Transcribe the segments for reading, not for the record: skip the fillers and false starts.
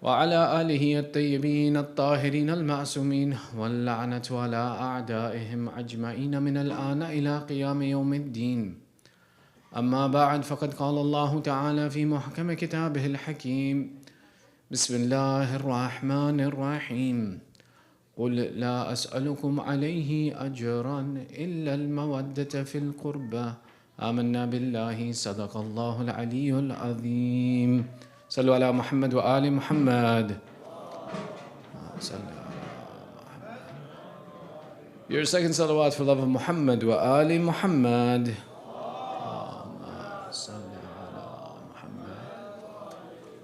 وعلى آله الطيبين الطاهرين المعصومين واللعنة على أعدائهم أجمعين من الآن إلى قيام يوم الدين. أما بعد، فقد قال الله تعالى في محكم كتابه الحكيم: بسم الله الرحمن الرحيم. قل لا أسألكم عليه أجرا إلا المودة في القربى آمنا بالله صدق الله العلي العظيم. صلوا على محمد وآل محمد. Your second salawat for love of Muhammad wa Ali Muhammad.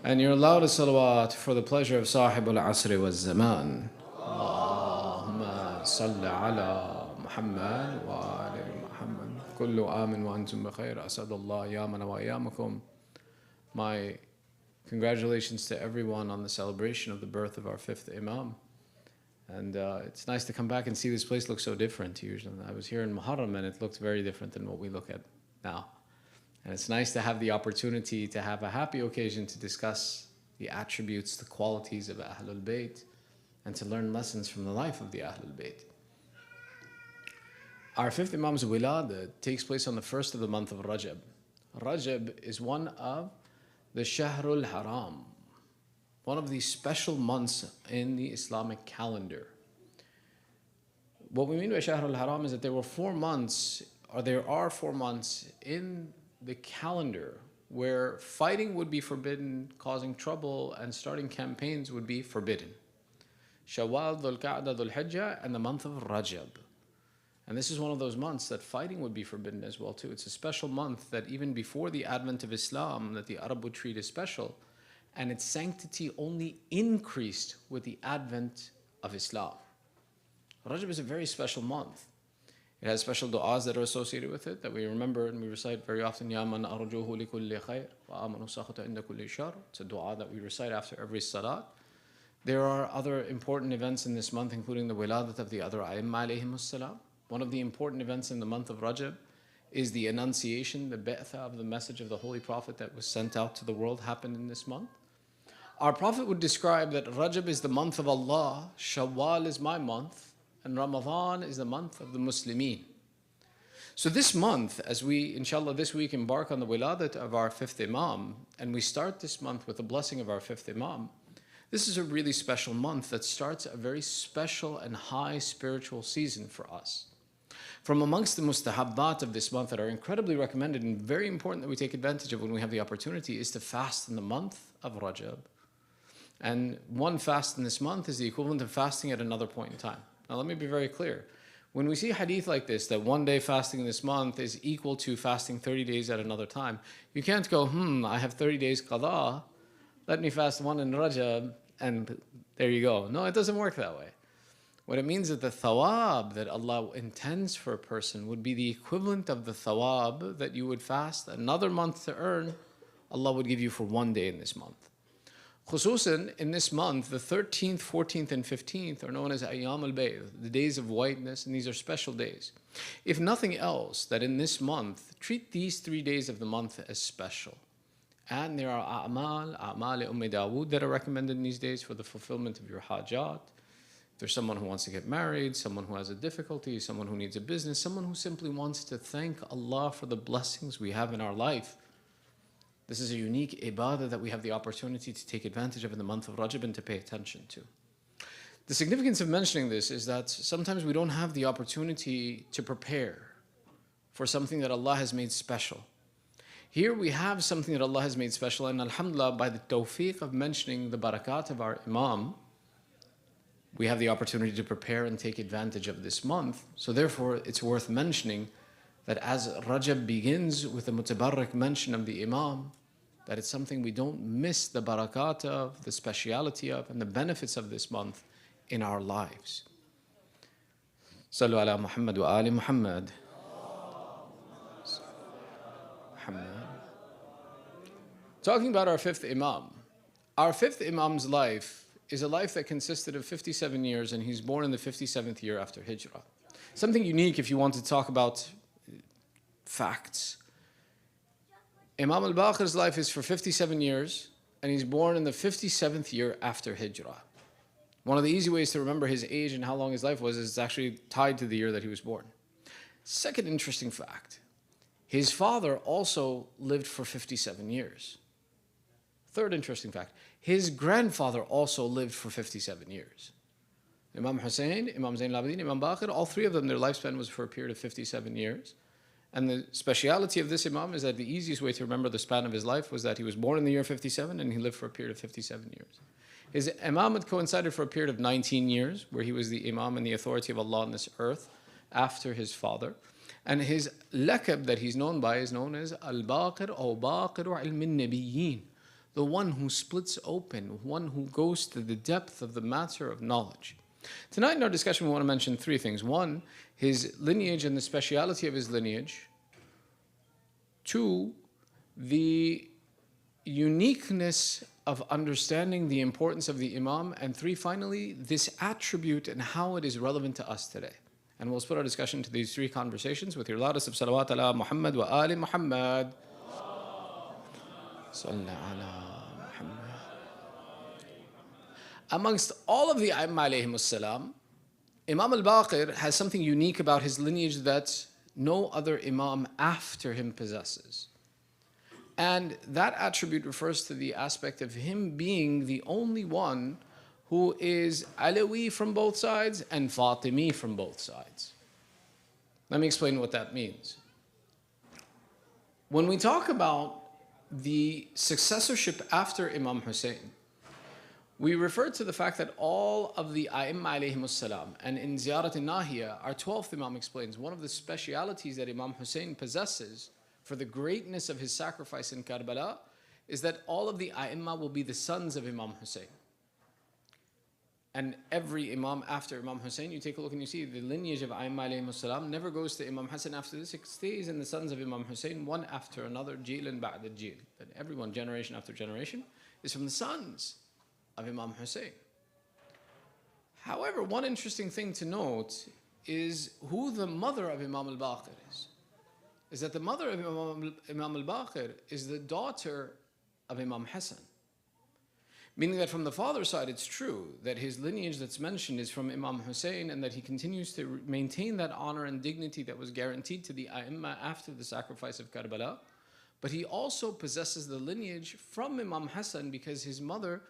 And your loudest salawat for the pleasure of Sahib al-Asr wa zaman. Allahumma salli ala Muhammad wa Ali Muhammad. Kullu amin wa antum bakhair. Asadullah yamana wa yamakum. My congratulations to everyone on the celebration of the birth of our fifth Imam. And it's nice to come back and see this place look so different usually. I was here in Muharram and it looked very different than what we look at now. And it's nice to have the opportunity to have a happy occasion to discuss the attributes, the qualities of Ahlul Bayt, and to learn lessons from the life of the Ahlul Bayt. Our fifth Imam's Wilada takes place on the first of the month of Rajab. Rajab is one of the Shahrul Haram, one of these special months in the Islamic calendar. What we mean by Shahrul Haram is that there are 4 months in the calendar where fighting would be forbidden, causing trouble, and starting campaigns would be forbidden. Shawwal, Dhul Qa'dah, Dhul Hijjah, and the month of Rajab. And this is one of those months that fighting would be forbidden as well too. It's a special month that even before the advent of Islam, that the Arab would treat as special, and its sanctity only increased with the advent of Islam. Rajab is a very special month. It has special du'as that are associated with it that we remember and we recite very often. Ya man arjuhu li kulli khair wa amanu sakhata inda kulli shar. It's a du'a that we recite after every salat. There are other important events in this month, including the wiladat of the other A'imma alayhimus salam. One of the important events in the month of Rajab is the annunciation, the ba'tha of the message of the Holy Prophet that was sent out to the world happened in this month. Our Prophet would describe that Rajab is the month of Allah, Shawwal is my month, and Ramadan is the month of the Muslimin. So this month, as we, inshallah, this week embark on the wiladat of our fifth Imam, and we start this month with the blessing of our fifth Imam, this is a really special month that starts a very special and high spiritual season for us. From amongst the mustahabbat of this month that are incredibly recommended and very important that we take advantage of when we have the opportunity is to fast in the month of Rajab. And one fast in this month is the equivalent of fasting at another point in time. Now let me be very clear. When we see hadith like this, that one day fasting this month is equal to fasting 30 days at another time, you can't go, I have 30 days qada, let me fast one in Rajab, and there you go. No, it doesn't work that way. What it means is that the thawab that Allah intends for a person would be the equivalent of the thawab that you would fast another month to earn, Allah would give you for one day in this month. Khususan, in this month, the 13th, 14th, and 15th are known as Ayyam al-Bayd, the days of whiteness, and these are special days. If nothing else, that in this month, treat these 3 days of the month as special. And there are a'mal Dawood that are recommended in these days for the fulfillment of your hajat. If there's someone who wants to get married, someone who has a difficulty, someone who needs a business, someone who simply wants to thank Allah for the blessings we have in our life. This is a unique ibadah that we have the opportunity to take advantage of in the month of Rajab and to pay attention to. The significance of mentioning this is that sometimes we don't have the opportunity to prepare for something that Allah has made special. Here we have something that Allah has made special, and alhamdulillah, by the tawfiq of mentioning the barakat of our Imam, we have the opportunity to prepare and take advantage of this month. So therefore, it's worth mentioning that as Rajab begins with the mutabarrak mention of the Imam, that it's something we don't miss the barakat of, the speciality of, and the benefits of this month in our lives. Sallu ala Muhammad wa ali Muhammad. Talking about our fifth Imam. Our fifth Imam's life is a life that consisted of 57 years, and he's born in the 57th year after Hijrah. Something unique if you want to talk about facts. Imam Al-Baqir's life is for 57 years, and he's born in the 57th year after Hijrah. One of the easy ways to remember his age and how long his life was is it's actually tied to the year that he was born. Second interesting fact, his father also lived for 57 years. Third interesting fact, his grandfather also lived for 57 years. Imam Hussein, Imam Zain al-Abidin, Imam Baqir, all three of them, their lifespan was for a period of 57 years. And the speciality of this Imam is that the easiest way to remember the span of his life was that he was born in the year 57 and he lived for a period of 57 years. His Imamate coincided for a period of 19 years, where he was the Imam and the authority of Allah on this earth after his father. And his laqab that he's known by is known as Al-Baqir or Baqiru ilmin nabiyyin, the one who splits open, one who goes to the depth of the matter of knowledge. Tonight in our discussion we want to mention three things. One, his lineage and the speciality of his lineage. Two, the uniqueness of understanding the importance of the Imam. And three, finally, this attribute and how it is relevant to us today. And we'll split our discussion to these three conversations with your loudest of salawat ala Muhammad wa ali Muhammad. Amongst all of the A'immah alayhimus salam, Imam al-Baqir has something unique about his lineage that no other Imam after him possesses. And that attribute refers to the aspect of him being the only one who is Alawi from both sides and Fatimi from both sides. Let me explain what that means. When we talk about the successorship after Imam Hussein, we refer to the fact that all of the A'imma alayhimus salam, and in Ziyarat al-Nahiya, our 12th Imam explains, one of the specialities that Imam Hussein possesses for the greatness of his sacrifice in Karbala is that all of the A'imma will be the sons of Imam Hussein. And every Imam after Imam Hussein, you take a look and you see the lineage of A'imma alayhimus salam never goes to Imam Hassan after this, it stays in the sons of Imam Hussein, one after another, jilan ba'da jil. That everyone, generation after generation, is from the sons of Imam Hussein. However, one interesting thing to note is who the mother of Imam al-Baqir is that the mother of Imam al-Baqir is the daughter of Imam Hassan. Meaning that from the father's side, it's true that his lineage that's mentioned is from Imam Hussein and that he continues to maintain that honor and dignity that was guaranteed to the A'imma after the sacrifice of Karbala. But he also possesses the lineage from Imam Hassan because his mother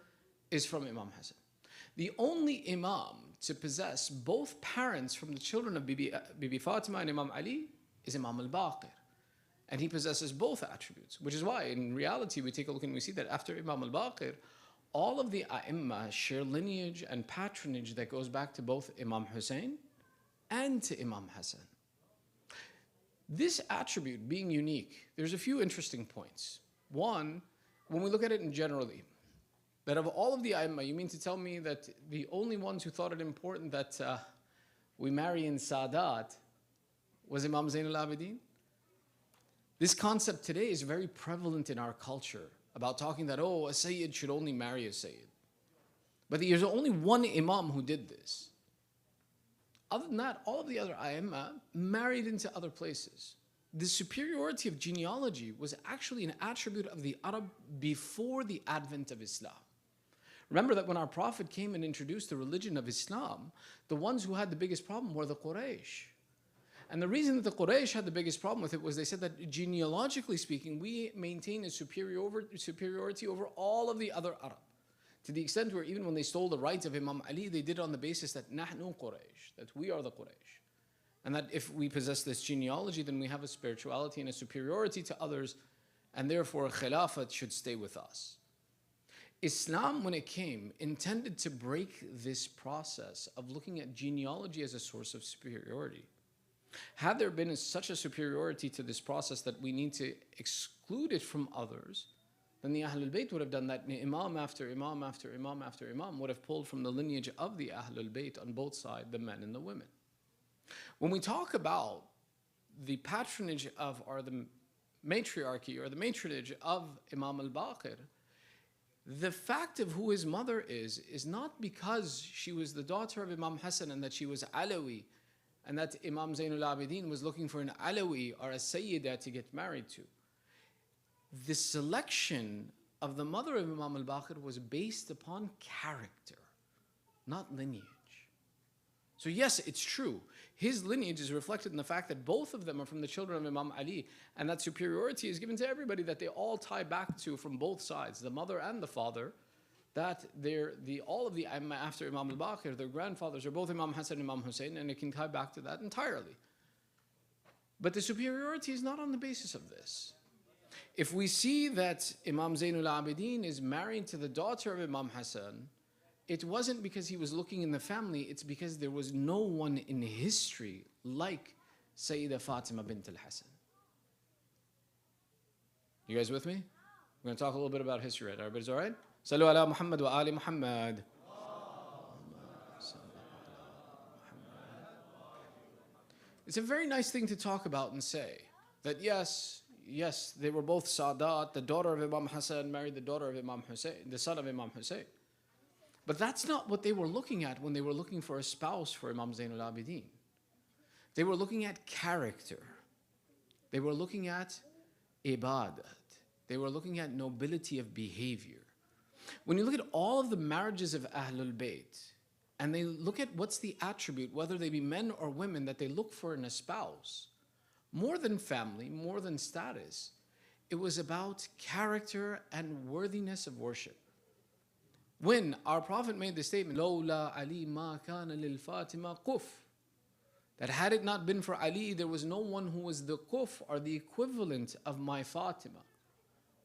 is from Imam Hassan. The only Imam to possess both parents from the children of Bibi Fatima and Imam Ali is Imam al-Baqir. And he possesses both attributes, which is why in reality we take a look and we see that after Imam al-Baqir, all of the A'imma share lineage and patronage that goes back to both Imam Hussein and to Imam Hassan. This attribute being unique, there's a few interesting points. One, when we look at it in generally, that of all of the A'imma, you mean to tell me that the only ones who thought it important that we marry in Sadat was Imam Zain al-Abidin? This concept today is very prevalent in our culture about talking that, oh, a Sayyid should only marry a Sayyid. But there's only one Imam who did this. Other than that, all of the other A'imma married into other places. The superiority of genealogy was actually an attribute of the Arab before the advent of Islam. Remember that when our Prophet came and introduced the religion of Islam, the ones who had the biggest problem were the Quraysh. And the reason that the Quraysh had the biggest problem with it was they said that genealogically speaking, we maintain a superiority over all of the other Arab. To the extent where even when they stole the rights of Imam Ali, they did it on the basis that نحن Quraysh, that we are the Quraysh. And that if we possess this genealogy, then we have a spirituality and a superiority to others, and therefore Khilafat should stay with us. Islam, when it came, intended to break this process of looking at genealogy as a source of superiority. Had there been such a superiority to this process that we need to exclude it from others, then the Ahlul Bayt would have done that. Imam after Imam after Imam after Imam would have pulled from the lineage of the Ahlul Bayt on both sides, the men and the women. When we talk about the patronage of, or the matriarchy or the matronage of Imam al-Baqir, the fact of who his mother is not because she was the daughter of Imam Hassan and that she was Alawi, and that Imam Zain al-Abidin was looking for an Alawi or a Sayyida to get married to. The selection of the mother of Imam Al-Baqir was based upon character, not lineage. So yes, it's true. His lineage is reflected in the fact that both of them are from the children of Imam Ali, and that superiority is given to everybody, that they all tie back to from both sides, the mother and the father, that all of the Imam after Imam Al-Baqir, their grandfathers are both Imam Hassan and Imam Hussein, and it can tie back to that entirely. But the superiority is not on the basis of this. If we see that Imam Zainul Abidin is married to the daughter of Imam Hassan, it wasn't because he was looking in the family, it's because there was no one in history like Sayyidah Fatima bint al-Hasan. You guys with me? We're going to talk a little bit about history, right? Everybody's all right? Sallu ala Muhammad wa ali Muhammad. It's a very nice thing to talk about and say that yes, they were both Sadat. The daughter of Imam Hassan married the daughter of Imam Hussein, the son of Imam Hussein. But that's not what they were looking at when they were looking for a spouse for Imam Zainul Abidin. They were looking at character. They were looking at ibadat. They were looking at nobility of behavior. When you look at all of the marriages of Ahlul Bayt, and they look at what's the attribute, whether they be men or women, that they look for in a spouse, more than family, more than status, it was about character and worthiness of worship. When our Prophet made the statement, "Lawla Ali ma kana lil Fatima quf," that had it not been for Ali, there was no one who was the quf or the equivalent of my Fatima.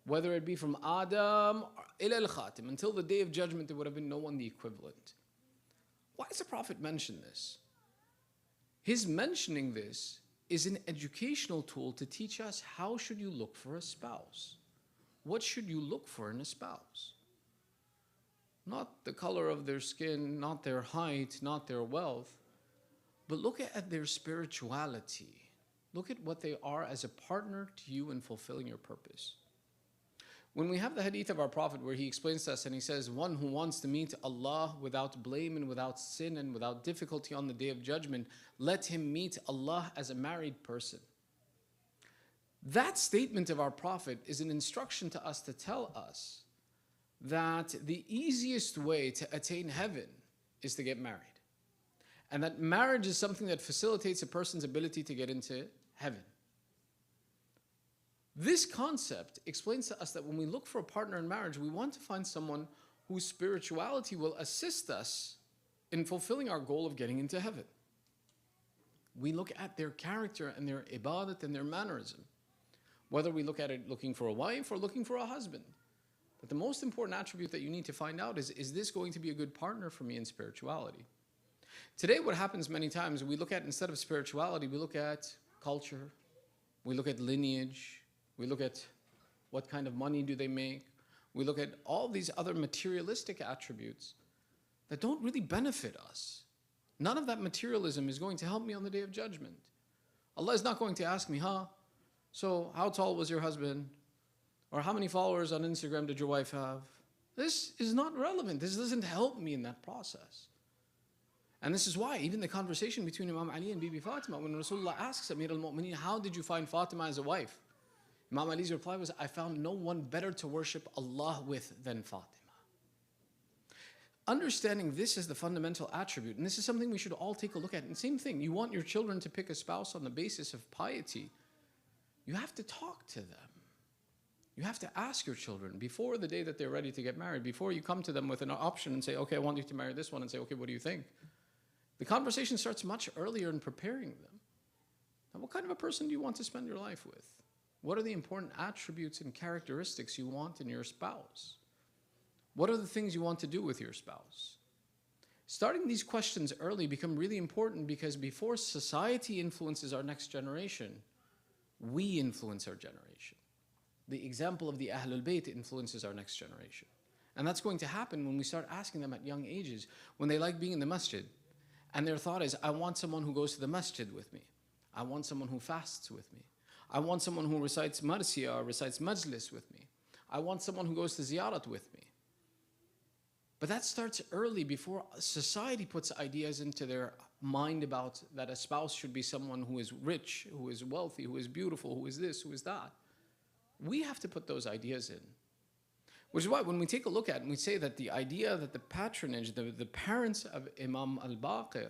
Whether it be from Adam ila al-Khatim, until the day of judgment, there would have been no one the equivalent. Why does the Prophet mention this? His mentioning this is an educational tool to teach us how should you look for a spouse. What should you look for in a spouse? Not the color of their skin, not their height, not their wealth, but look at their spirituality. Look at what they are as a partner to you in fulfilling your purpose. When we have the hadith of our Prophet where he explains to us and he says, one who wants to meet Allah without blame and without sin and without difficulty on the day of judgment, let him meet Allah as a married person. That statement of our Prophet is an instruction to us to tell us that the easiest way to attain heaven is to get married. And that marriage is something that facilitates a person's ability to get into heaven. This concept explains to us that when we look for a partner in marriage, we want to find someone whose spirituality will assist us in fulfilling our goal of getting into heaven. We look at their character and their ibadat and their mannerism. Whether we look at it looking for a wife or looking for a husband. But the most important attribute that you need to find out is this going to be a good partner for me in spirituality? Today what happens many times, we look at, instead of spirituality, we look at culture, we look at lineage, we look at what kind of money do they make, we look at all these other materialistic attributes that don't really benefit us. None of that materialism is going to help me on the day of judgment. Allah is not going to ask me, so how tall was your husband? Or how many followers on Instagram did your wife have? This is not relevant. This doesn't help me in that process. And this is why even the conversation between Imam Ali and Bibi Fatima, when Rasulullah asks Amir al-Mu'mineen, how did you find Fatima as a wife? Imam Ali's reply was, I found no one better to worship Allah with than Fatima. Understanding this is the fundamental attribute, and this is something we should all take a look at. And same thing, you want your children to pick a spouse on the basis of piety, you have to talk to them. You have to ask your children before the day that they're ready to get married, before you come to them with an option and say, okay, I want you to marry this one, and say, okay, what do you think? The conversation starts much earlier in preparing them. Now, what kind of a person do you want to spend your life with? What are the important attributes and characteristics you want in your spouse? What are the things you want to do with your spouse? Starting these questions early become really important because before society influences our next generation, we influence our generation. The example of the Ahlul Bayt influences our next generation. And that's going to happen when we start asking them at young ages, when they like being in the masjid. And their thought is, I want someone who goes to the masjid with me. I want someone who fasts with me. I want someone who recites marsiya or recites majlis with me. I want someone who goes to ziyarat with me. But that starts early before society puts ideas into their mind about that a spouse should be someone who is rich, who is wealthy, who is beautiful, who is this, who is that. We have to put those ideas in. Which is why when we take a look at it and we say that the idea that the patronage, the parents of Imam Al-Baqir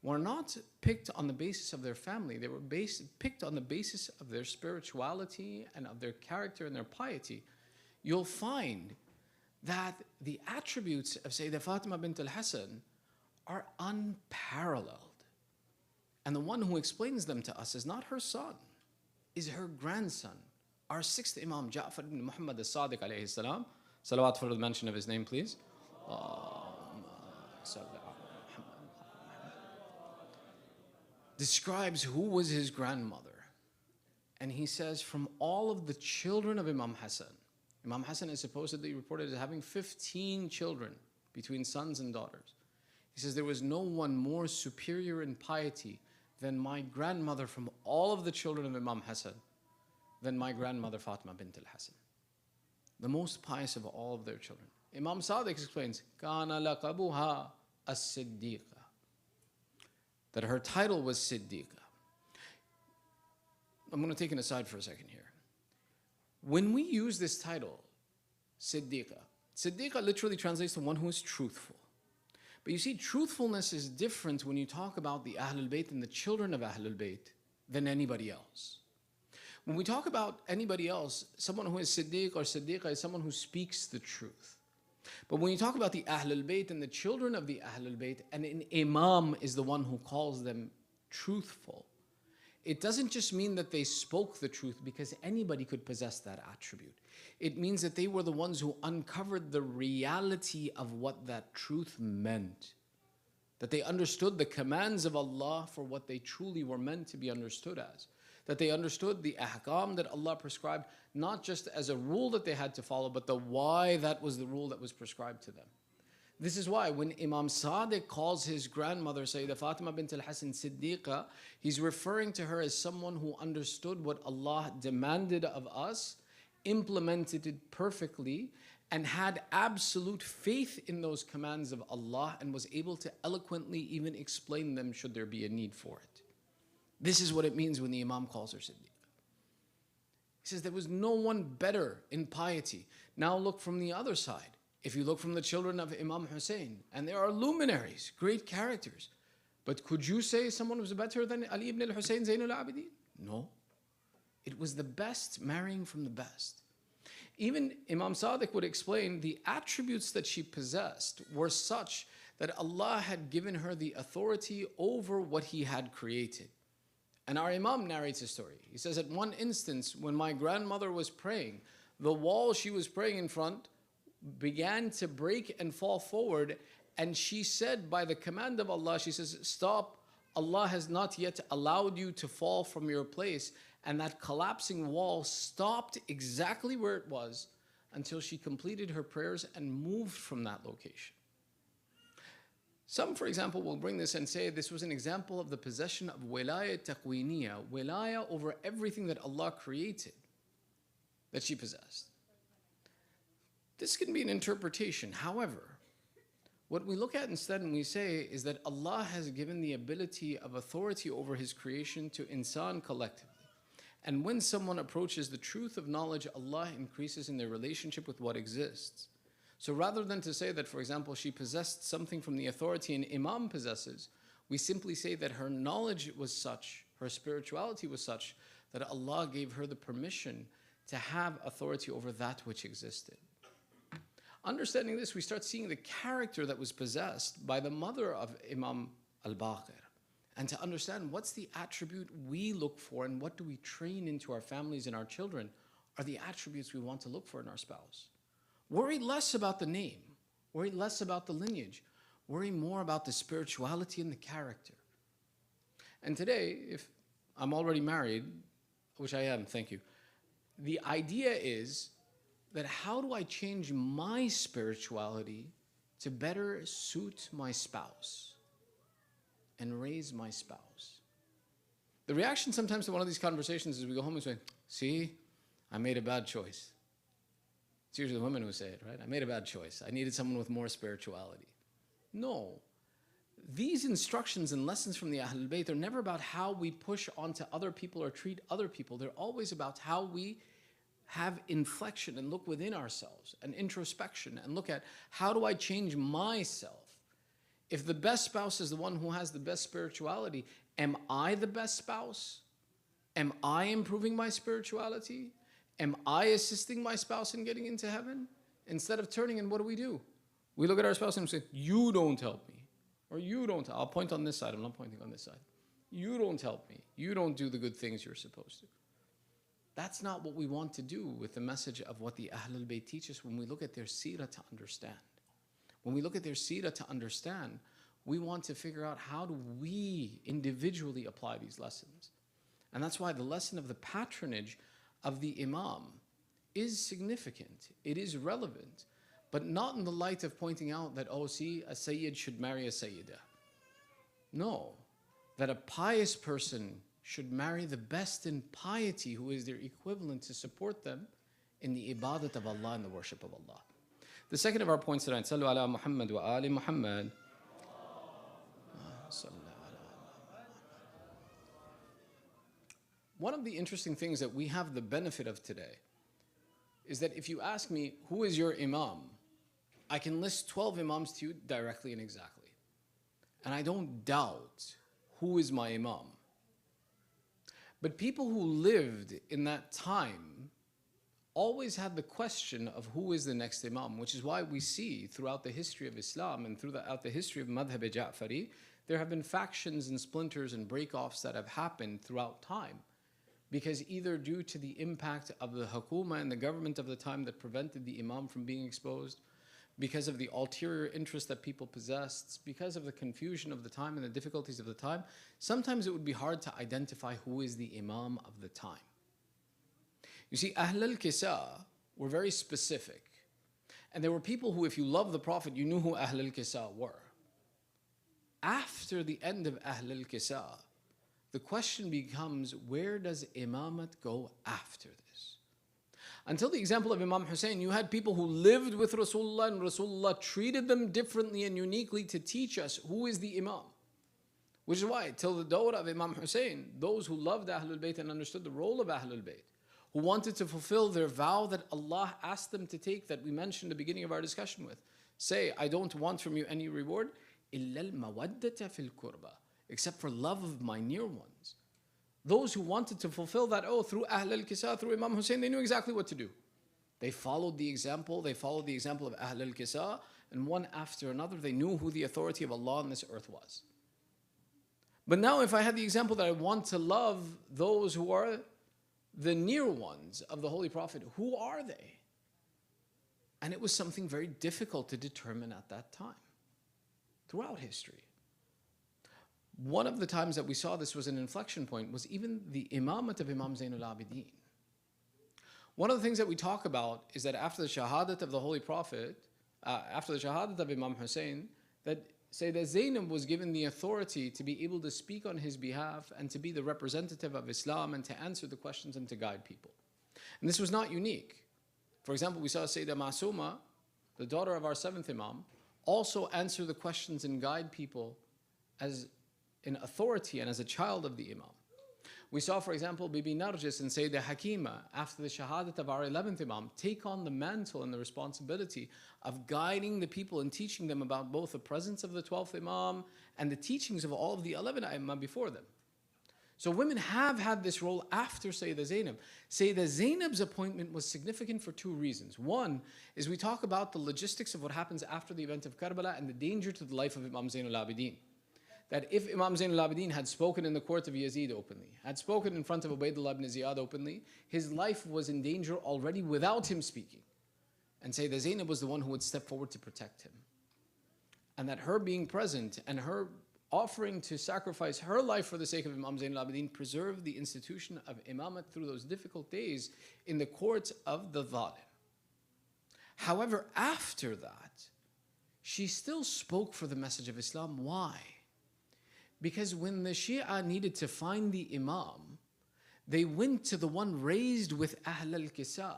were not picked on the basis of their family. They were picked on the basis of their spirituality and of their character and their piety. You'll find that the attributes of Sayyidah Fatima bint al-Hasan are unparalleled. And the one who explains them to us is not her son, is her grandson, our sixth Imam, Ja'far ibn Muhammad al-Sadiq alayhi salam. Salawat for the mention of his name, please. Describes who was his grandmother. And he says, from all of the children of Imam Hassan is supposedly reported as having 15 children between sons and daughters. He says, there was no one more superior in piety than my grandmother from all of the children of Imam Hassan, than my grandmother Fatima bint al-Hasan. The most pious of all of their children. Imam Sadiq explains, Kana laqabuha as-Siddiqa, that her title was Siddiqa. I'm going to take an aside for a second here. When we use this title, Siddiqa, Siddiqa literally translates to one who is truthful. But you see, truthfulness is different when you talk about the Ahlul Bayt and the children of Ahlul Bayt than anybody else. When we talk about anybody else, someone who is Siddiq or Siddiqa is someone who speaks the truth. But when you talk about the Ahlul Bayt and the children of the Ahlul Bayt, and an Imam is the one who calls them truthful, it doesn't just mean that they spoke the truth, because anybody could possess that attribute. It means that they were the ones who uncovered the reality of what that truth meant. That they understood the commands of Allah for what they truly were meant to be understood as. That they understood the ahkam that Allah prescribed, not just as a rule that they had to follow, but the why that was the rule that was prescribed to them. This is why when Imam Sadiq calls his grandmother Sayyidah Fatima bint al-Hasan Siddiqa, he's referring to her as someone who understood what Allah demanded of us, implemented it perfectly, and had absolute faith in those commands of Allah, and was able to eloquently even explain them should there be a need for it. This is what it means when the Imam calls her Siddiqa. He says there was no one better in piety. Now look from the other side. If you look from the children of Imam Hussein, and there are luminaries, great characters, but could you say someone was better than Ali ibn al-Hussein Zainul Abidin? No. It was the best marrying from the best. Even Imam Sadiq would explain the attributes that she possessed were such that Allah had given her the authority over what He had created. And our Imam narrates a story. He says, at one instance, when my grandmother was praying, the wall she was praying in front began to break and fall forward. And she said, by the command of Allah, she says, stop, Allah has not yet allowed you to fall from your place. And that collapsing wall stopped exactly where it was until she completed her prayers and moved from that location. Some, for example, will bring this and say this was an example of the possession of wilaya taqweeniya, wilaya over everything that Allah created, that she possessed. This can be an interpretation. However, what we look at instead and we say is that Allah has given the ability of authority over His creation to insan collectively. And when someone approaches the truth of knowledge, Allah increases in their relationship with what exists. So rather than to say that, for example, she possessed something from the authority an Imam possesses, we simply say that her knowledge was such, her spirituality was such, that Allah gave her the permission to have authority over that which existed. Understanding this, we start seeing the character that was possessed by the mother of Imam Al-Baqir. And to understand what's the attribute we look for and what do we train into our families and our children are the attributes we want to look for in our spouse. Worry less about the name. Worry less about the lineage. Worry more about the spirituality and the character. And today, if I'm already married, which I am, thank you, the idea is that how do I change my spirituality to better suit my spouse and raise my spouse? The reaction sometimes to one of these conversations is we go home and say, see, I made a bad choice. It's usually the women who say it, right? I made a bad choice. I needed someone with more spirituality. No. These instructions and lessons from the Ahlul Bayt are never about how we push onto other people or treat other people. They're always about how we have inflection and look within ourselves and introspection and look at how do I change myself? If the best spouse is the one who has the best spirituality, am I the best spouse? Am I improving my spirituality? Am I assisting my spouse in getting into heaven? Instead of turning, and what do? We look at our spouse and say, you don't help me. Or you don't, I'll point on this side, I'm not pointing on this side. You don't help me. You don't do the good things you're supposed to. That's not what we want to do with the message of what the Ahlul Bayt teach us when we look at their seerah to understand. When we look at their seerah to understand, we want to figure out how do we individually apply these lessons. And that's why the lesson of the patronage of the Imam is significant. It is relevant, but not in the light of pointing out that, oh, see, a Sayyid should marry a Sayyidah. No, that a pious person should marry the best in piety who is their equivalent to support them in the ibadat of Allah and the worship of Allah. The second of our points tonight, Sallu ala Muhammad wa ali Muhammad. One of the interesting things that we have the benefit of today is that if you ask me, who is your Imam? I can list 12 Imams to you directly and exactly. And I don't doubt who is my Imam. But people who lived in that time always had the question of who is the next Imam, which is why we see throughout the history of Islam and throughout the history of Madhab Ja'fari, there have been factions and splinters and break-offs that have happened throughout time. Because either due to the impact of the Hukuma and the government of the time that prevented the Imam from being exposed, because of the ulterior interest that people possessed, because of the confusion of the time and the difficulties of the time, sometimes it would be hard to identify who is the Imam of the time. You see, Ahl al-Kisa were very specific. And there were people who, if you love the Prophet, you knew who Ahl al-Kisa were. After the end of Ahl al-Kisa, the question becomes, where does Imamat go after this? Until the example of Imam Hussein, you had people who lived with Rasulullah and Rasulullah treated them differently and uniquely to teach us who is the Imam. Which is why, till the dawrah of Imam Hussein, those who loved Ahlul Bayt and understood the role of Ahlul Bayt, who wanted to fulfill their vow that Allah asked them to take, that we mentioned at the beginning of our discussion with, say, I don't want from you any reward, إِلَّا الْمَوَدَّةَ فِي الْقُرْبَى, except for love of my near ones. Those who wanted to fulfill that oath through Ahl al-Kisa, through Imam Hussein, they knew exactly what to do. They followed the example of Ahl al-Kisa, and one after another, they knew who the authority of Allah on this earth was. But now if I had the example that I want to love those who are the near ones of the Holy Prophet, who are they? And it was something very difficult to determine at that time, throughout history. One of the times that we saw this was an inflection point was even the imamat of Imam Zainul Abidin. One of the things that we talk about is that after the shahadat of the Holy Prophet, after the shahadat of Imam Hussein, that Sayyidah Zainab was given the authority to be able to speak on his behalf and to be the representative of Islam and to answer the questions and to guide people. And this was not unique. For example, we saw Sayyidah Masuma, the daughter of our seventh Imam, also answer the questions and guide people as in authority and as a child of the Imam. We saw, for example, Bibi Narjis and Sayyidah Hakima, after the shahadat of our 11th Imam, take on the mantle and the responsibility of guiding the people and teaching them about both the presence of the 12th Imam and the teachings of all of the 11 Imam before them. So women have had this role after Sayyidah Zainab. Sayyidah Zainab's appointment was significant for two reasons. One is we talk about the logistics of what happens after the event of Karbala and the danger to the life of Imam Zainul Abidin. That if Imam Zainul Abidin had spoken in the court of Yazid openly, had spoken in front of Ubaidullah ibn Ziyad openly, his life was in danger already without him speaking. And Sayyidah Zainab was the one who would step forward to protect him. And that her being present and her offering to sacrifice her life for the sake of Imam Zainul Abidin preserved the institution of imamat through those difficult days in the courts of the Zalim. However, after that, she still spoke for the message of Islam. Why? Because when the Shia needed to find the Imam, they went to the one raised with Ahl al-Kisa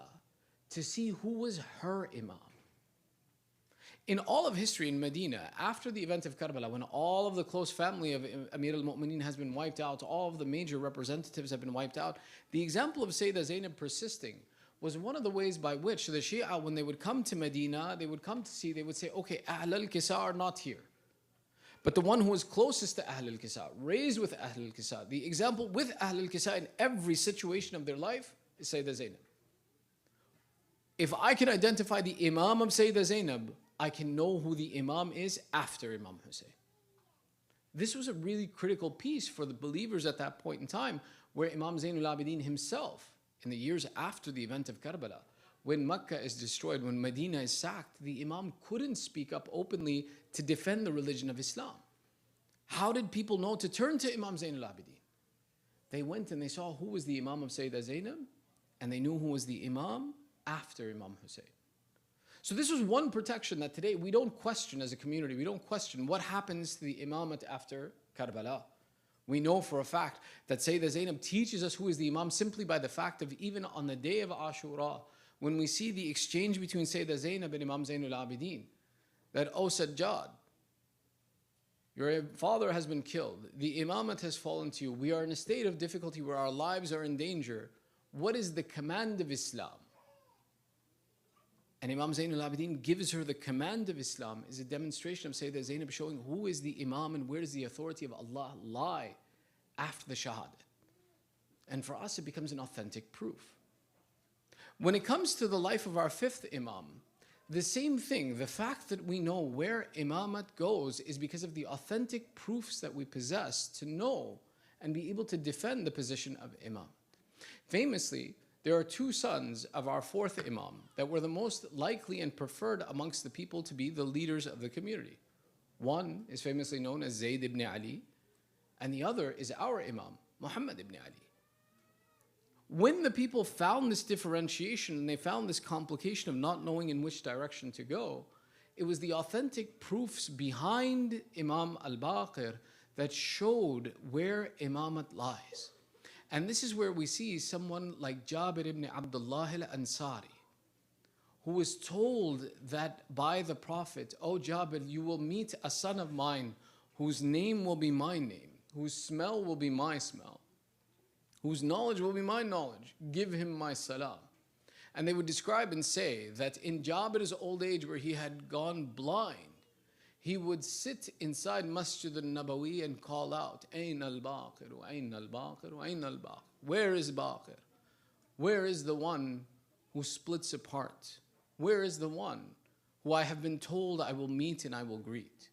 to see who was her Imam. In all of history in Medina, after the event of Karbala, when all of the close family of Amir al-Mu'mineen has been wiped out, all of the major representatives have been wiped out, the example of Sayyidah Zainab persisting was one of the ways by which the Shia, when they would come to Medina, they would come to see, they would say, okay, Ahl al-Kisa are not here. But the one who is closest to Ahl al-Kisa, raised with Ahl al-Kisa, the example with Ahl al-Kisa in every situation of their life is Sayyidah Zainab. If I can identify the Imam of Sayyidah Zainab, I can know who the Imam is after Imam Hussein. This was a really critical piece for the believers at that point in time, where Imam Zainul Abidin himself, in the years after the event of Karbala, when Mecca is destroyed, when Medina is sacked, the Imam couldn't speak up openly to defend the religion of Islam. How did people know to turn to Imam Zainul Abidin? They went and they saw who was the Imam of Sayyidah Zainab, and they knew who was the Imam after Imam Hussein. So this was one protection that today we don't question as a community. We don't question what happens to the imamate after Karbala. We know for a fact that Sayyidah Zainab teaches us who is the Imam simply by the fact of even on the day of Ashura, when we see the exchange between Sayyidah Zainab and Imam Zainul Abidin, that, "O Sajjad, your father has been killed. The imamate has fallen to you. We are in a state of difficulty where our lives are in danger. What is the command of Islam?" And Imam Zainul Abidin gives her the command of Islam is a demonstration of Sayyidah Zainab showing who is the Imam and where does the authority of Allah lie after the Shahada. And for us, it becomes an authentic proof. When it comes to the life of our fifth Imam, the same thing, the fact that we know where Imamat goes is because of the authentic proofs that we possess to know and be able to defend the position of Imam. Famously, there are two sons of our fourth Imam that were the most likely and preferred amongst the people to be the leaders of the community. One is famously known as Zayd ibn Ali, and the other is our Imam, Muhammad ibn Ali. When the people found this differentiation and they found this complication of not knowing in which direction to go, it was the authentic proofs behind Imam Al-Baqir that showed where Imamat lies. And this is where we see someone like Jabir ibn Abdullah al-Ansari, who was told that by the Prophet, "Oh Jabir, you will meet a son of mine whose name will be my name, whose smell will be my smell, whose knowledge will be my knowledge. Give him my salam." And they would describe and say that in Jabir's old age, where he had gone blind, he would sit inside Masjid al-Nabawi and call out, "Ayn al-Baqir, Ayn al-Baqir, Ayn al-Baqir." Where is Baqir? Where is the one who splits apart? Where is the one who I have been told I will meet and I will greet?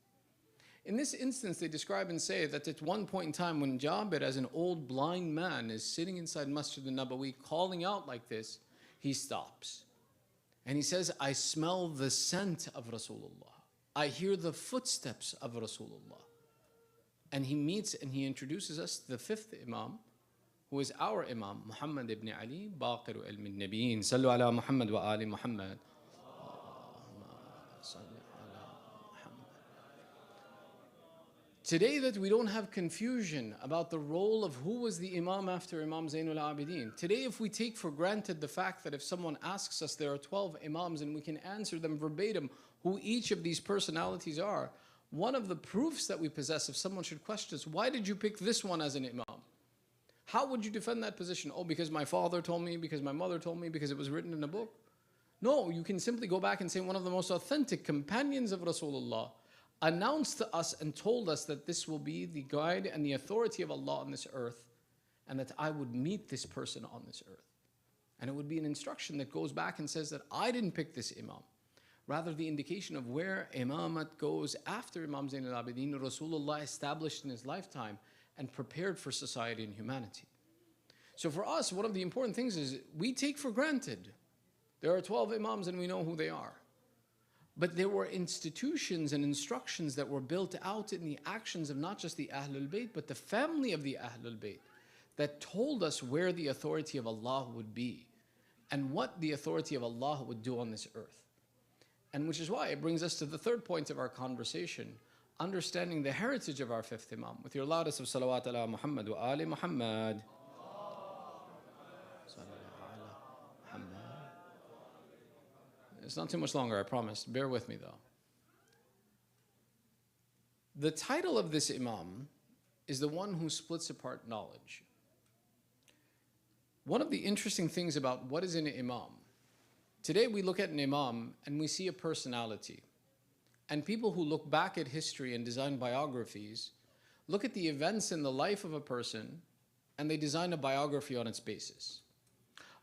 In this instance, they describe and say that at one point in time when Jabir, as an old blind man, is sitting inside Masjid al-Nabawi calling out like this, he stops. And he says, "I smell the scent of Rasulullah. I hear the footsteps of Rasulullah." And he meets and he introduces us to the fifth Imam, who is our Imam, Muhammad ibn Ali, Baqir ilm al-Nabiyyin. Sallu ala Muhammad wa ali Muhammad. Today that we don't have confusion about the role of who was the Imam after Imam Zainul Abidin. Today, if we take for granted the fact that if someone asks us there are 12 Imams and we can answer them verbatim who each of these personalities are, one of the proofs that we possess if someone should question us, why did you pick this one as an Imam? How would you defend that position? Oh, because my father told me, because my mother told me, because it was written in a book? No, you can simply go back and say one of the most authentic companions of Rasulullah announced to us and told us that this will be the guide and the authority of Allah on this earth, and that I would meet this person on this earth. And it would be an instruction that goes back and says that I didn't pick this Imam. Rather, the indication of where Imamat goes after Imam Zainul Abidin, Rasulullah established in his lifetime and prepared for society and humanity. So for us, one of the important things is we take for granted there are 12 Imams and we know who they are. But there were institutions and instructions that were built out in the actions of not just the Ahlul Bayt, but the family of the Ahlul Bayt, that told us where the authority of Allah would be and what the authority of Allah would do on this earth. And which is why it brings us to the third point of our conversation, understanding the heritage of our fifth Imam. With your loudest of salawat ala Muhammad wa ali Muhammad. It's not too much longer, I promise. Bear with me though. The title of this Imam is the one who splits apart knowledge. One of the interesting things about what is an imam, today we look at an imam and we see a personality. And people who look back at history and design biographies look at the events in the life of a person and they design a biography on its basis.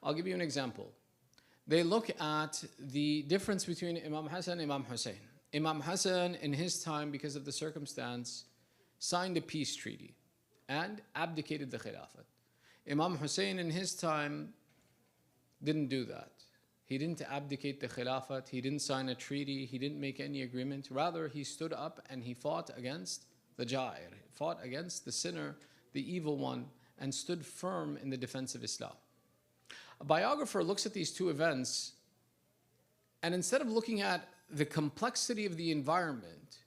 I'll give you an example. They look at the difference between Imam Hassan and Imam Hussein. Imam Hassan, in his time, because of the circumstance, signed a peace treaty and abdicated the Khilafat. Imam Hussein, in his time, didn't do that. He didn't abdicate the Khilafat, he didn't sign a treaty, he didn't make any agreement. Rather, he stood up and he fought against the Jair, fought against the sinner, the evil one, and stood firm in the defense of Islam. A biographer looks at these two events, and instead of looking at the complexity of the environment,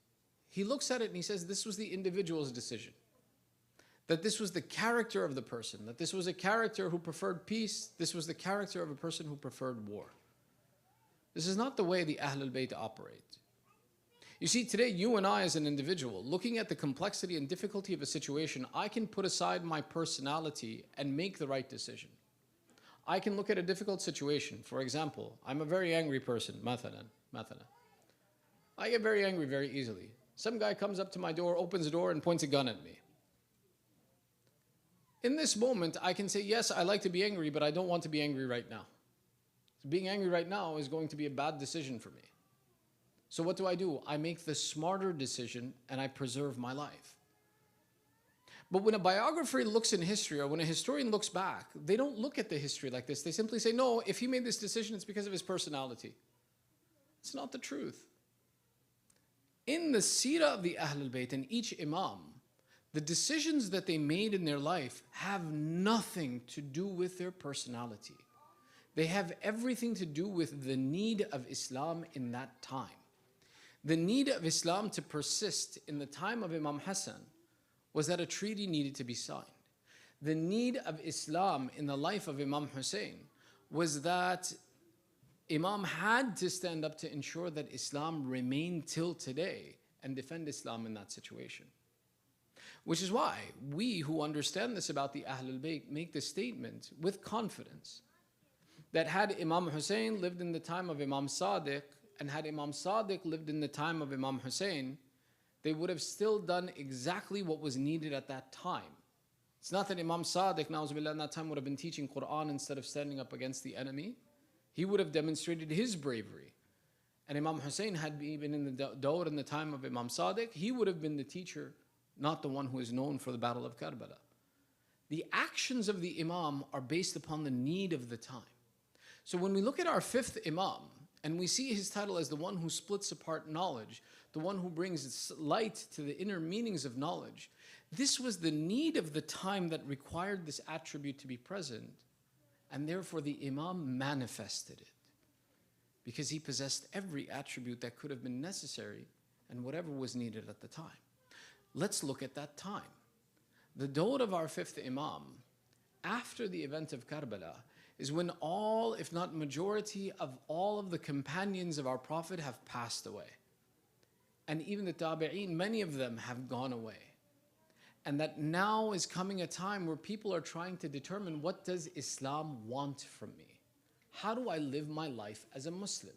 he looks at it and he says this was the individual's decision. That this was the character of the person, that this was a character who preferred peace, this was the character of a person who preferred war. This is not the way the Ahlul Bayt operate. You see, today you and I as an individual, looking at the complexity and difficulty of a situation, I can put aside my personality and make the right decision. I can look at a difficult situation. For example, I'm a very angry person, mathalan. I get very angry very easily. Some guy comes up to my door, opens the door and points a gun at me. In this moment, I can say, yes, I like to be angry, but I don't want to be angry right now. So being angry right now is going to be a bad decision for me. So what do? I make the smarter decision and I preserve my life. But when a biographer looks in history, or when a historian looks back, they don't look at the history like this. They simply say, no, if he made this decision, it's because of his personality. It's not the truth. In the seerah of the Ahlul Bayt and each imam, the decisions that they made in their life have nothing to do with their personality. They have everything to do with the need of Islam in that time. The need of Islam to persist in the time of Imam Hassan was that a treaty needed to be signed. The need of Islam in the life of Imam Hussein was that Imam had to stand up to ensure that Islam remained till today and defend Islam in that situation. Which is why we who understand this about the Ahlul Bayt make the statement with confidence that had Imam Hussein lived in the time of Imam Sadiq and had Imam Sadiq lived in the time of Imam Hussein, they would have still done exactly what was needed at that time. It's not that Imam Sadiq, na'uzubillah, in that time would have been teaching Quran instead of standing up against the enemy. He would have demonstrated his bravery. And Imam Hussein had been in the dawr in the time of Imam Sadiq, he would have been the teacher, not the one who is known for the Battle of Karbala. The actions of the Imam are based upon the need of the time. So when we look at our fifth Imam, and we see his title as the one who splits apart knowledge, the one who brings light to the inner meanings of knowledge, this was the need of the time that required this attribute to be present, and therefore the Imam manifested it, because he possessed every attribute that could have been necessary and whatever was needed at the time. Let's look at that time. The dawr of our fifth Imam, after the event of Karbala, is when all, if not majority, of all of the companions of our Prophet have passed away. And even the tabi'een, many of them have gone away. And that now is coming a time where people are trying to determine, what does Islam want from me? How do I live my life as a Muslim?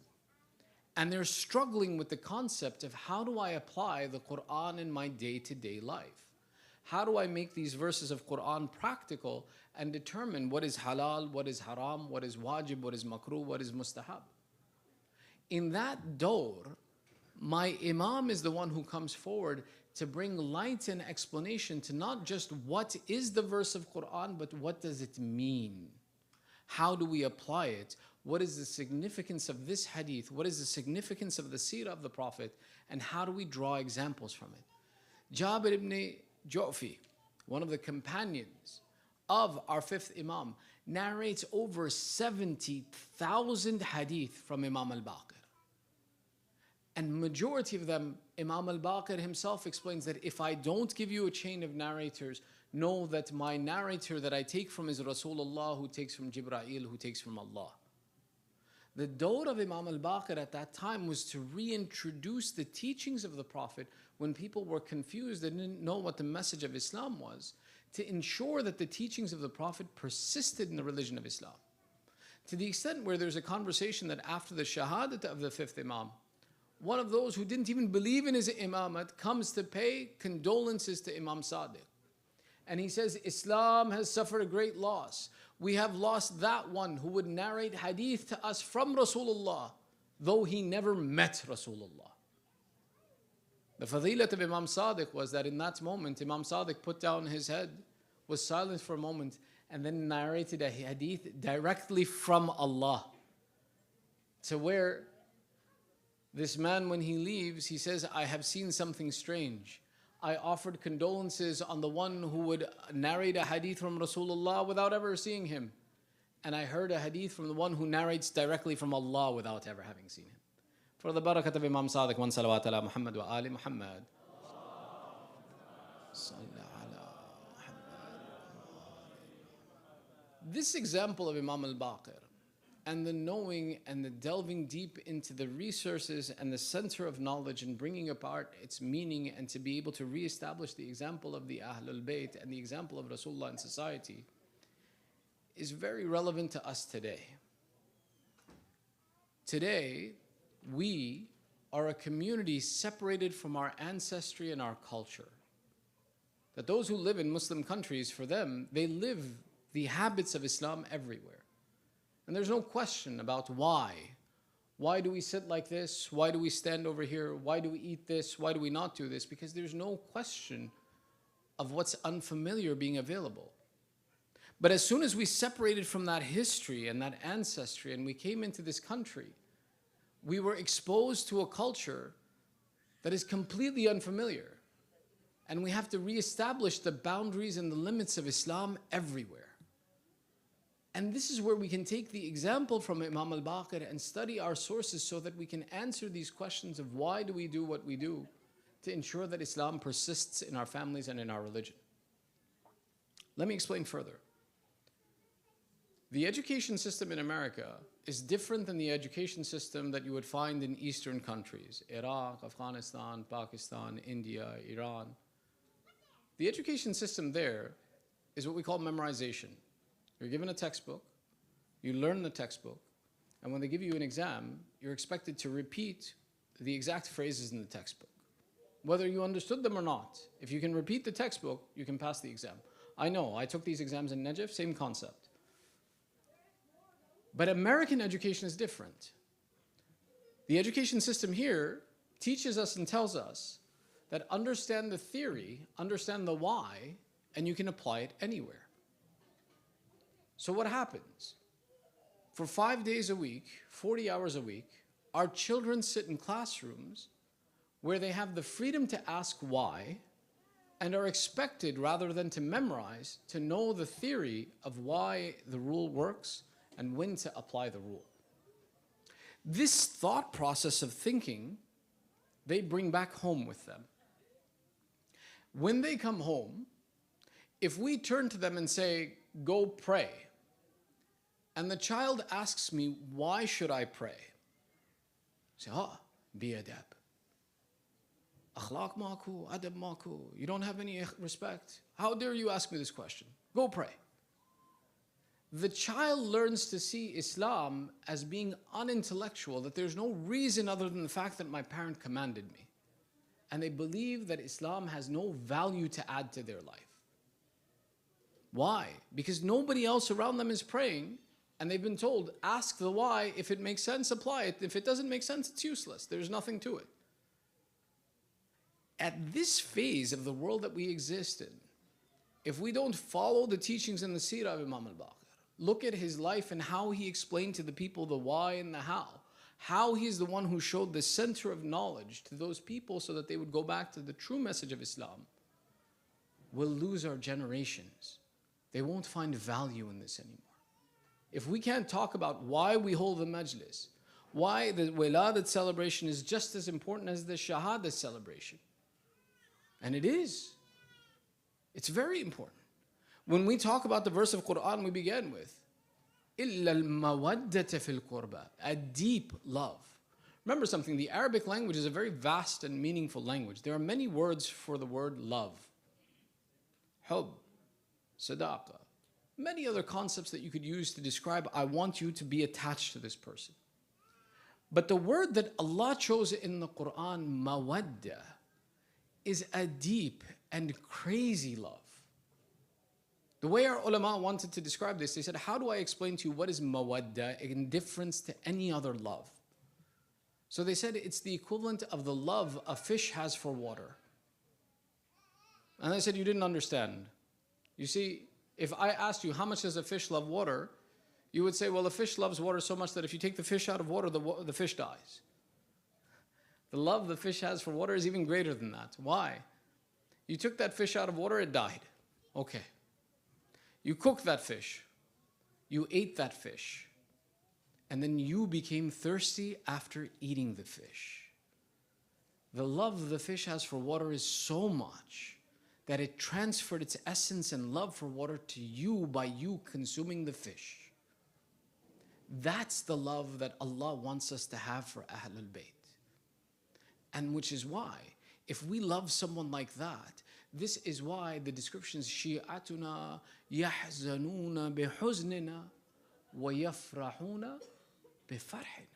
And they're struggling with the concept of, how do I apply the Quran in my day-to-day life? How do I make these verses of Quran practical and determine what is halal, what is haram, what is wajib, what is makruh, what is mustahab? In that dawr, my Imam is the one who comes forward to bring light and explanation to not just what is the verse of Quran, but what does it mean? How do we apply it? What is the significance of this hadith? What is the significance of the seerah of the Prophet? And how do we draw examples from it? Jabir ibn Ju'fi, one of the companions of our fifth Imam, narrates over 70,000 hadith from Imam Al-Baqir. And majority of them, Imam Al-Baqir himself explains that if I don't give you a chain of narrators, know that my narrator that I take from is Rasulullah, who takes from Jibreel, who takes from Allah. The dawr of Imam Al-Baqir at that time was to reintroduce the teachings of the Prophet when people were confused and didn't know what the message of Islam was, to ensure that the teachings of the Prophet persisted in the religion of Islam. To the extent where there's a conversation that after the shahadat of the fifth Imam, one of those who didn't even believe in his imamat comes to pay condolences to Imam Sadiq. And he says, Islam has suffered a great loss. We have lost that one who would narrate hadith to us from Rasulullah, though he never met Rasulullah. The fadilat of Imam Sadiq was that in that moment, Imam Sadiq put down his head, was silent for a moment, and then narrated a hadith directly from Allah. To where this man, when he leaves, he says, I have seen something strange. I offered condolences on the one who would narrate a hadith from Rasulullah without ever seeing him. And I heard a hadith from the one who narrates directly from Allah without ever having seen him. For the barakat of Imam Sadiq, one salawat ala Muhammad wa ali Muhammad. This example of Imam Al-Baqir and the knowing and the delving deep into the resources and the center of knowledge and bringing apart its meaning and to be able to reestablish the example of the Ahlul Bayt and the example of Rasulullah in society is very relevant to us today. Today, we are a community separated from our ancestry and our culture. That those who live in Muslim countries, for them, they live the habits of Islam everywhere. And there's no question about why. Why do we sit like this? Why do we stand over here? Why do we eat this? Why do we not do this? Because there's no question of what's unfamiliar being available. But as soon as we separated from that history and that ancestry and we came into this country, we were exposed to a culture that is completely unfamiliar. And we have to reestablish the boundaries and the limits of Islam everywhere. And this is where we can take the example from Imam Al-Baqir and study our sources so that we can answer these questions of why do we do what we do to ensure that Islam persists in our families and in our religion. Let me explain further. The education system in America is different than the education system that you would find in Eastern countries, Iraq, Afghanistan, Pakistan, India, Iran. The education system there is what we call memorization. You're given a textbook, you learn the textbook, and when they give you an exam, you're expected to repeat the exact phrases in the textbook, whether you understood them or not. If you can repeat the textbook, you can pass the exam. I know, I took these exams in Najaf, same concept. But American education is different. The education system here teaches us and tells us that understand the theory, understand the why, and you can apply it anywhere. So what happens? For 5 days a week, 40 hours a week, our children sit in classrooms where they have the freedom to ask why and are expected, rather than to memorize, to know the theory of why the rule works and when to apply the rule. This thought process of thinking, they bring back home with them. When they come home, if we turn to them and say, go pray, and the child asks me, why should I pray? I say, be adab. Akhlaq maku, adab maku. You don't have any respect. How dare you ask me this question? Go pray. The child learns to see Islam as being unintellectual, that there's no reason other than the fact that my parent commanded me. And they believe that Islam has no value to add to their life. Why? Because nobody else around them is praying, and they've been told, ask the why. If it makes sense, apply it. If it doesn't make sense, it's useless. There's nothing to it. At this phase of the world that we exist in, if we don't follow the teachings in the seerah of Imam Al-Baqir, look at his life and how he explained to the people the why and the how he's the one who showed the center of knowledge to those people so that they would go back to the true message of Islam, we'll lose our generations. They won't find value in this anymore. If we can't talk about why we hold the majlis, why the wiladat celebration is just as important as the shahada celebration. And it is. It's very important. When we talk about the verse of Quran, we begin with إِلَّا الْمَوَدَّةَ فِي الْقُرْبَى, a deep love. Remember something, the Arabic language is a very vast and meaningful language. There are many words for the word love. Hub, sadaqah, many other concepts that you could use to describe, I want you to be attached to this person. But the word that Allah chose in the Quran, mawadda, is a deep and crazy love. The way our ulama wanted to describe this, they said, how do I explain to you what is mawadda in difference to any other love? So they said it's the equivalent of the love a fish has for water. And I said, you didn't understand. You see, if I asked you how much does a fish love water, you would say, well, the fish loves water so much that if you take the fish out of water, the fish dies. The love the fish has for water is even greater than that. Why? You took that fish out of water, it died. Okay. You cooked that fish. You ate that fish. And then you became thirsty after eating the fish. The love the fish has for water is so much that it transferred its essence and love for water to you by you consuming the fish. That's the love that Allah wants us to have for Ahlul Bayt. And which is why, if we love someone like that, this is why the descriptions, Shi'atuna yahzanuna bihuznina wa yafrahuna bifarhina.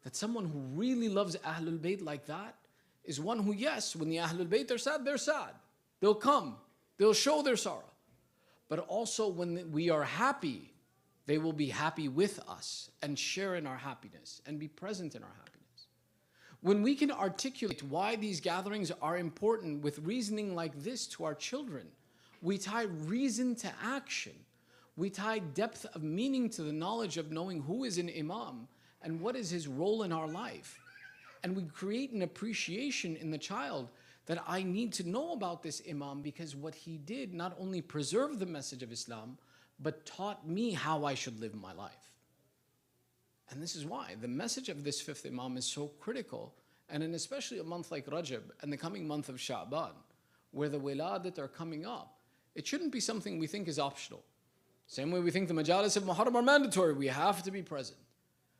That someone who really loves Ahlul Bayt like that is one who, yes, when the Ahlul Bayt are sad, they're sad. They'll come, they'll show their sorrow. But also when we are happy, they will be happy with us and share in our happiness and be present in our happiness. When we can articulate why these gatherings are important with reasoning like this to our children, we tie reason to action. We tie depth of meaning to the knowledge of knowing who is an Imam and what is his role in our life. And we create an appreciation in the child that I need to know about this Imam because what he did not only preserved the message of Islam, but taught me how I should live my life. And this is why the message of this fifth Imam is so critical, and in especially a month like Rajab and the coming month of Sha'ban, where the wiladat are coming up, it shouldn't be something we think is optional. Same way we think the majalis of Muharram are mandatory, we have to be present.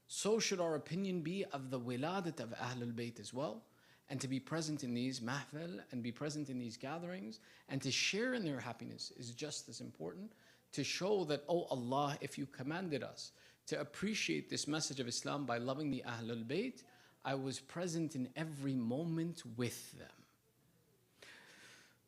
So should our opinion be of the wiladat of Ahlul Bayt as well, and to be present in these mahfil and be present in these gatherings and to share in their happiness is just as important, to show that, oh Allah, if you commanded us to appreciate this message of Islam by loving the Ahlul Bayt, I was present in every moment with them.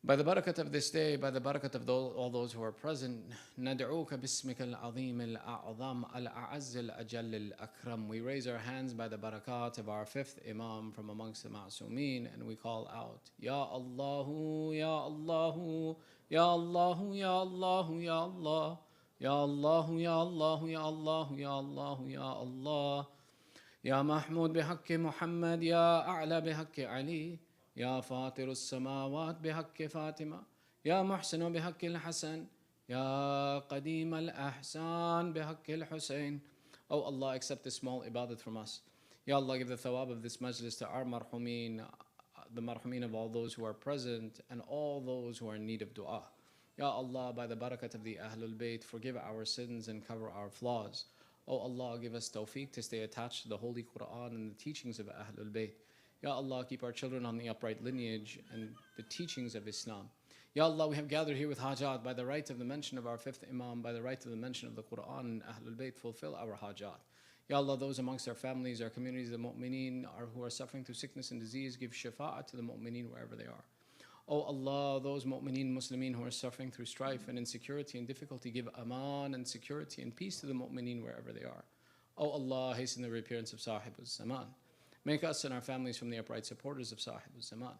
By the barakat of this day, by the barakat of all those who are present, نَدْعُوكَ بِاسْمِكَ الْعَظِيمِ الْأَعْظَمِ الْأَعَزِّ الْأَجَلِّ الْأَكْرَمِ. We raise our hands by the barakat of our fifth Imam from amongst the Ma'asumeen, and we call out, Ya Allahu, Ya Allahu, Ya Allahu, Ya Allahu, Ya Allah, Ya Allahu, Ya Allahu, Ya Allahu, Ya Allahu, Ya Allah, Ya Mahmud bihaqqi Muhammad, Ya A'la bihaqqi Ali, يا فاطر السماوات بحق فاطمة يا محسن بحق الحسن يا قديم الأحسان بحق الحسين. Oh Allah, accept this small ibadat from us. Ya Allah, give the thawab of this majlis to our marhumin, the marhumin of all those who are present and all those who are in need of dua. Ya Allah, by the barakat of the Ahlul Bayt, forgive our sins and cover our flaws. Oh Allah, give us tawfiq to stay attached to the Holy Quran and the teachings of Ahlul Bayt. Ya Allah, keep our children on the upright lineage and the teachings of Islam. Ya Allah, we have gathered here with hajat by the right of the mention of our fifth Imam, by the right of the mention of the Quran and Ahlul Bayt, fulfill our hajat. Ya Allah, those amongst our families, our communities, the mu'mineen who are suffering through sickness and disease, give shafa'at to the mu'mineen wherever they are. Oh Allah, those mu'mineen, Muslimeen who are suffering through strife and insecurity and difficulty, give aman and security and peace to the mu'mineen wherever they are. Oh Allah, hasten the reappearance of Sahib al-Zaman. Make us and our families from the upright supporters of Sahib al-Zaman,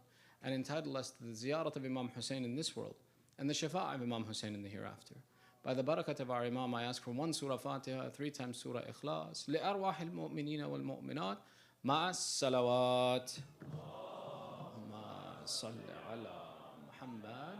and entitle us to the ziyarat of Imam Hussein in this world and the shafa'ah of Imam Hussein in the hereafter. By the barakat of our Imam, I ask for 1 Surah Fatiha, 3 times Surah Ikhlas, لأرواح المؤمنين والمؤمنات مع الصلوات. اللهم صل على محمد